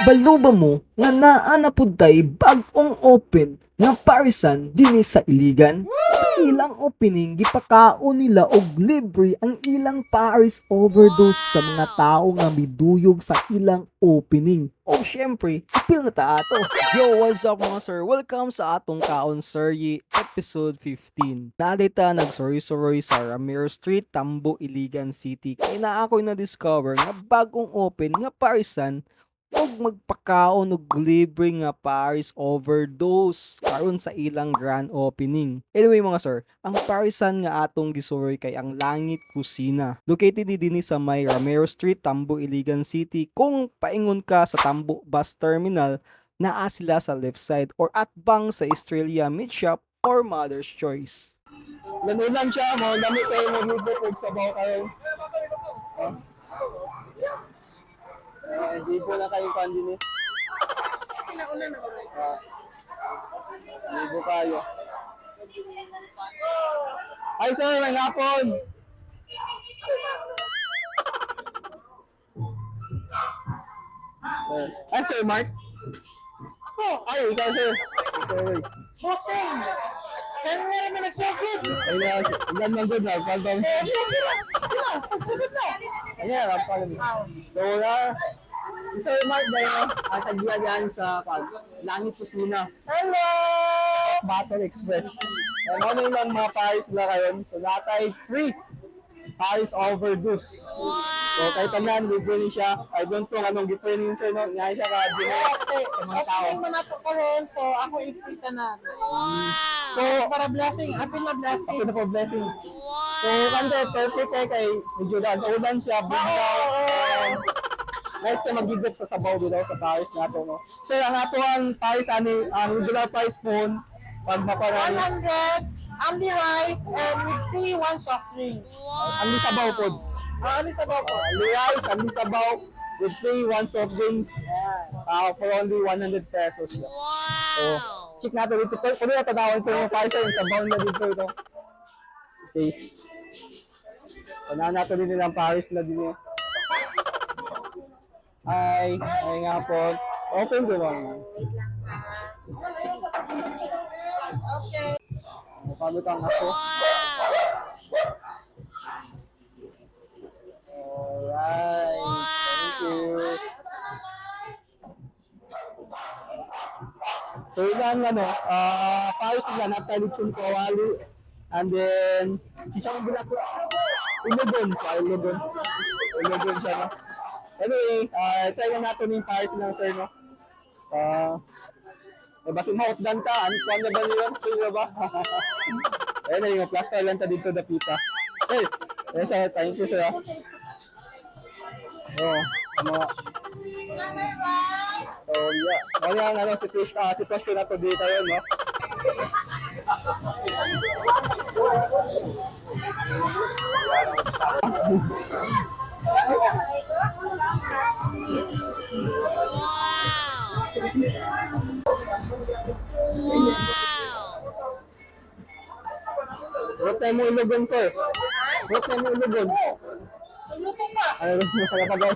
Baluba mo nga naa na pudtay bag-ong open nga parisan dinhi sa Iligan. Sa ilang opening gipakaon nila og libre ang ilang Paris overdose sa mga tao nga miduyog sa ilang opening. O syempre, apil na ta ato. Yo, what's up mga sir? Welcome sa atong Kaon Serye episode 15. Nadita nagsuroy-suroy sa Ramiro Street, Tambo, Iligan City. Kaya na ako'y na-discover nga bagong open nga parisan og magpakaon og libre nga Paris overdose karon sa ilang grand opening. Anyway mga sir, ang parisan nga atong gisuroy kay ang Langit Kusina. Located dinhi sa may Ramiro Street, Tambo, Iligan City. Kung paingon ka sa Tambo Bus Terminal, naa sila sa left side or atbang sa Estrella Meat Shop or Mother's Choice. Lanunan siya mo, dami kayo maglubok og sabaw kayo. Hindi po na kayong pandin eh. Libo kayo. Ay sir, may hapon. Ay sir, Mark. Ay, ikaw sir. Sorry. Bossing! Kaya nga naman nagsugod! Ay na, ilan man good na, pagdong. Pagsugod na! Ayan, ang pala. So Sir Mark dahil ang tagbiyagan sa Langit Kusina. Hello! Battle Express. Ano yung mga Paris na kayon? So lahat ay free. Paris overdose. So kahit tanan, libre ni siya. I don't know anong difference sir, no? Ngayon siya ka-dinner sa mga tao. Opening mo na to ko rin, so ako ipita na. So, Para blessing, happy na blessing. ako na po blessing. So, kante, perfect kay medyo daan. So, ulan siya, biglaw. Nice ka mag-gigop sa sabaw dito sa Paris na ito, no? Sir, ang ato ang Paris, ang regular price po, pag maparami. 100, only rice, and with free one soft drink. Ang sabaw po. Only sa bako. Rice, ang sabaw, with free one soft drinks, for only 100 pesos. So, check natin dito. Kung na tatawag ito yung Paris, yung sabaw na dito ito. Okay. Panahan natin din nilang Paris na din yun. Ay nga po. Open ko lang. Okay. Mapagod ang aso. Alright. Thank you. So ilan Paris nila natalipin ko wali. And then, isang bilang ko. Ilugon siya, no? Anyway, try na natin yung Paris ng sir, no? Basin mahotdan ka, ano na ba nila? Sino ba? Ayun na yung plaster lang ta dito dapita. Hey, sir, thank you sir. So yeah, ano sitwasyon na to dito yun, no? What time mo ilugon, sir? What time mo ilugon? Luto pa. Ano mo nakapagawa?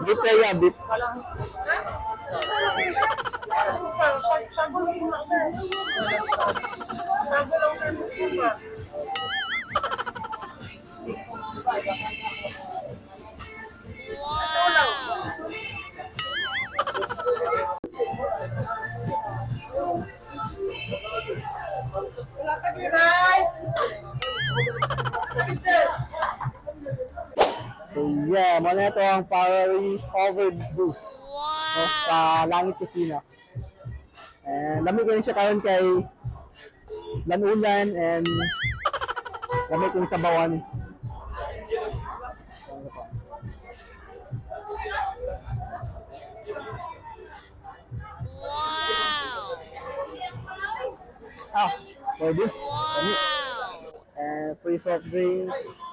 Beef kaya, beef. Sago lang sir. Sago lang sir. Wala ka di rice. So yeah, muna ito ang Paris overdose sa Langit Kusina. And lamig ko rin siya karon kay lanulan and lamig ko sa bawan. Pwede. And free soft drinks.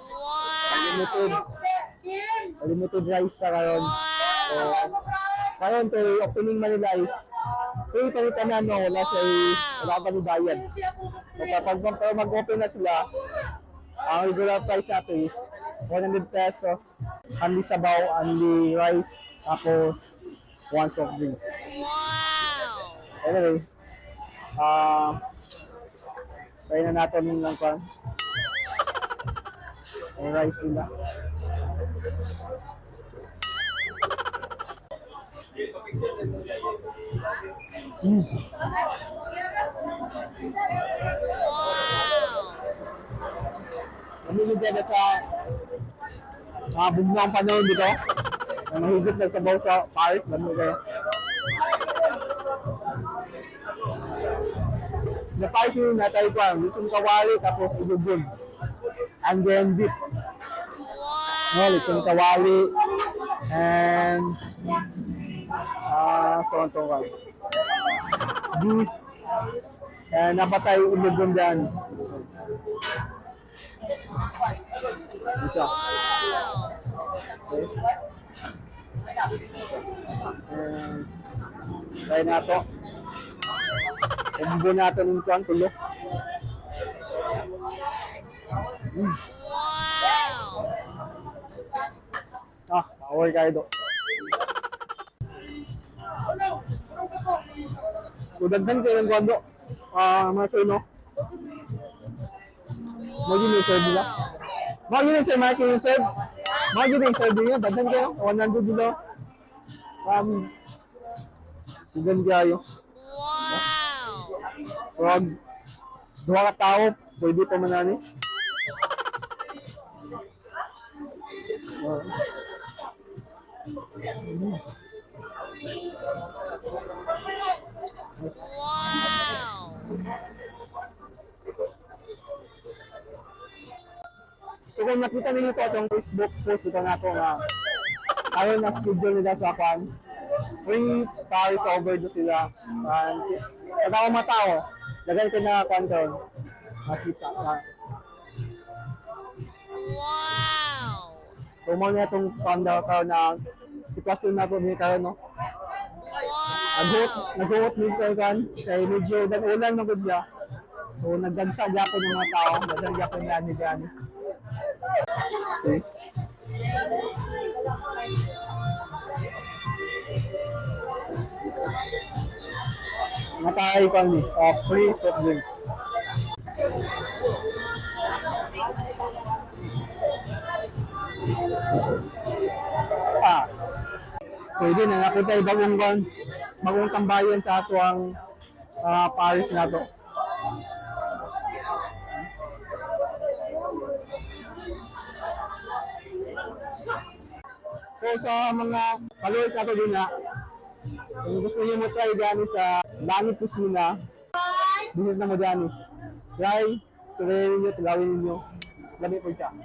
Unlimited rice na karon. So, Karon kay opening Manila is free palitan na no, wala pa ni bayad. So kapag mag-open na sila, ang regular price natin is 100 pesos, only sabaw, only rice, tapos one soft drinks. Anyway, try na natin yung lang pan. Yung rice nila. Namili din sa mga bugnaang panahon dito. Na mahigit na sabaw sa Paris, dami kayo. Sa Paris yun natay ko, lutong kawali tapos ibubog. And then beef. No, lutong kawali. And so ito ka. Beef. And napatay ibubog dyan. Ito. Okay. Try na ito. Ibubog natin yung kuwan, tulo. Power kayo do. Kudagdan kayo ng kuwan do. Mga sino. Magi yung serve nila. Magi yung serve, magi yung serve. Magi yung serve nila. Dagdan kayo. 100 dito. Sigan kayo. Wag. Dua ka tao. Pwede pa manani. So kung nakita ninyo po itong Facebook post ito na ito nga ayaw na schedule nila sa kwan, free Paris overdue sila. Sa tao matao, dagan ko na kwan doon. Makita na. So mo na itong kwan daw na sitwasyon na ito ni karon no. Nag-uot ni kan kay medyo ulan ng gudya. So nagdagsa gyapon ng mga tao, dagan gyapon na ni Gani. Okay. Matay kami, free soft drinks. Pwede na nakita yung bagong tambayan sa ato ang Paris na to. So sa mga followers nato din na, kung gusto niyo mo try dyan sa Dani Kusina, business na mo dyan. Try, tuloy ninyo, tulawin ninyo. Lami po siya.